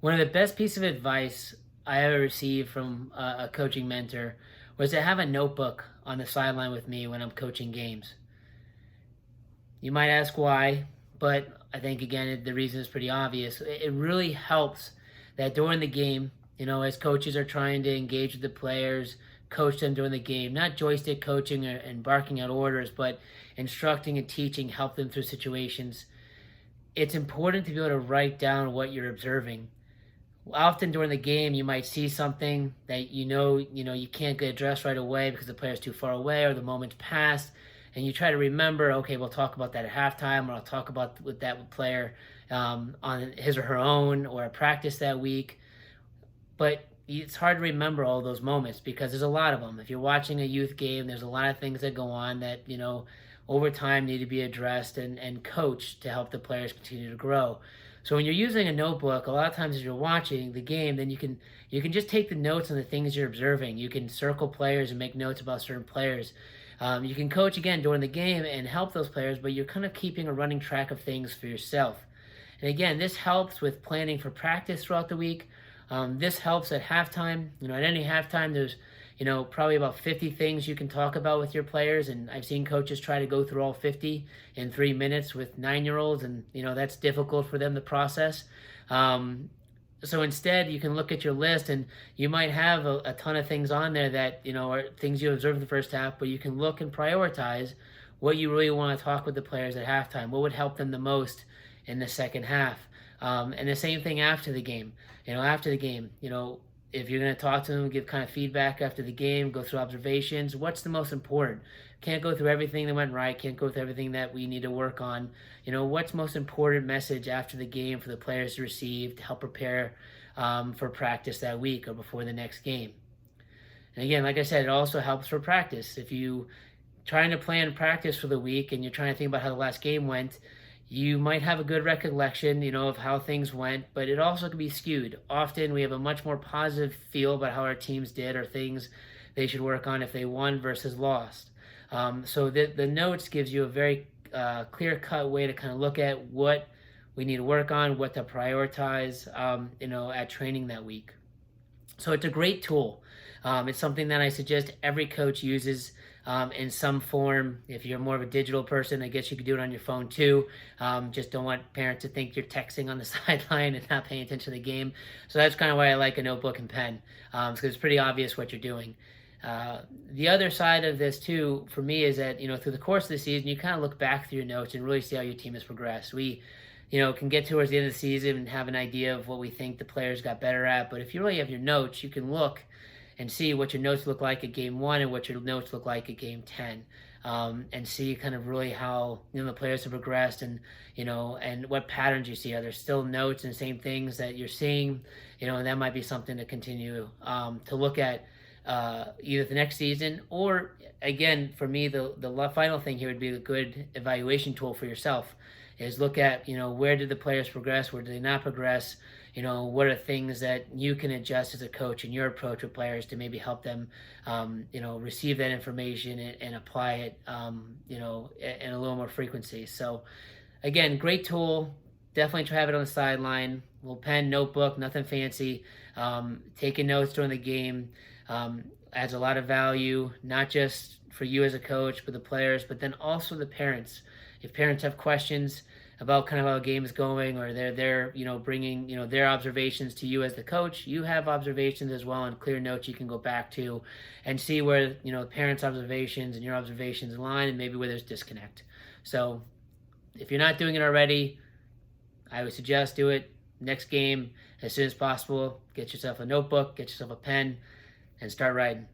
One of the best pieces of advice I ever received from a coaching mentor was to have a notebook on the sideline with me when I'm coaching games. You might ask why, but I think again the reason is pretty obvious. It really helps that during the game, as coaches are trying to engage with the players, coach them during the game, not joystick coaching and barking out orders, but instructing and teaching, help them through situations. It's important to be able to write down what you're observing. Often during the game you might see something that you can't get addressed right away because the player's too far away or the moment's passed, and you try to remember, okay, we'll talk about that at halftime, or I'll talk about with that player on his or her own or at practice that week. But it's hard to remember all those moments because there's a lot of them. If you're watching a youth game, there's a lot of things that go on that over time need to be addressed and coached to help the players continue to grow. So when you're using a notebook, a lot of times as you're watching the game, then you can just take the notes on the things you're observing. You can circle players and make notes about certain players. You can coach again during the game and help those players, but you're kind of keeping a running track of things for yourself. And again, this helps with planning for practice throughout the week. This helps at halftime. At any halftime, there's probably about 50 things you can talk about with your players, and I've seen coaches try to go through all 50 in 3 minutes with 9-year-olds, and that's difficult for them to process. So instead, you can look at your list, and you might have a ton of things on there that are things you observed in the first half, but you can look and prioritize what you really want to talk with the players at halftime. What would help them the most in the second half? And the same thing after the game. After the game, if you're going to talk to them, give kind of feedback after the game, go through observations, what's the most important? Can't go through everything that went right, can't go through everything that we need to work on. What's most important message after the game for the players to receive to help prepare for practice that week or before the next game. And again, like I said, it also helps for practice. If you trying to plan practice for the week and you're trying to think about how the last game went, you might have a good recollection, of how things went, but it also can be skewed. Often we have a much more positive feel about how our teams did or things they should work on if they won versus lost. So the notes gives you a very clear-cut way to kind of look at what we need to work on, what to prioritize, at training that week. So it's a great tool. It's something that I suggest every coach uses in some form. If you're more of a digital person, I guess you could do it on your phone too. Just don't want parents to think you're texting on the sideline and not paying attention to the game. So that's kind of why I like a notebook and pen, because it's pretty obvious what you're doing. The other side of this too, for me, is that through the course of the season, you kind of look back through your notes and really see how your team has progressed. We can get towards the end of the season and have an idea of what we think the players got better at. But if you really have your notes, you can look and see what your notes look like at game one and what your notes look like at game 10. And see kind of really how the players have progressed, and what patterns you see. Are there still notes and same things that you're seeing? And that might be something to continue to look at either the next season, or again, for me, the final thing here would be a good evaluation tool for yourself. Is look at where did the players progress, where did they not progress, what are things that you can adjust as a coach in your approach with players to maybe help them receive that information and apply it in a little more frequency. So again, great tool. Definitely try to have it on the sideline. Little pen, notebook, nothing fancy. Taking notes during the game adds a lot of value, not just for you as a coach, but the players, but then also the parents. If parents have questions about kind of how a game is going, or they're bringing their observations to you as the coach, you have observations as well and clear notes you can go back to and see where the parents' observations and your observations align, and maybe where there's disconnect. So if you're not doing it already, I would suggest do it next game as soon as possible. Get yourself a notebook, get yourself a pen, and start writing.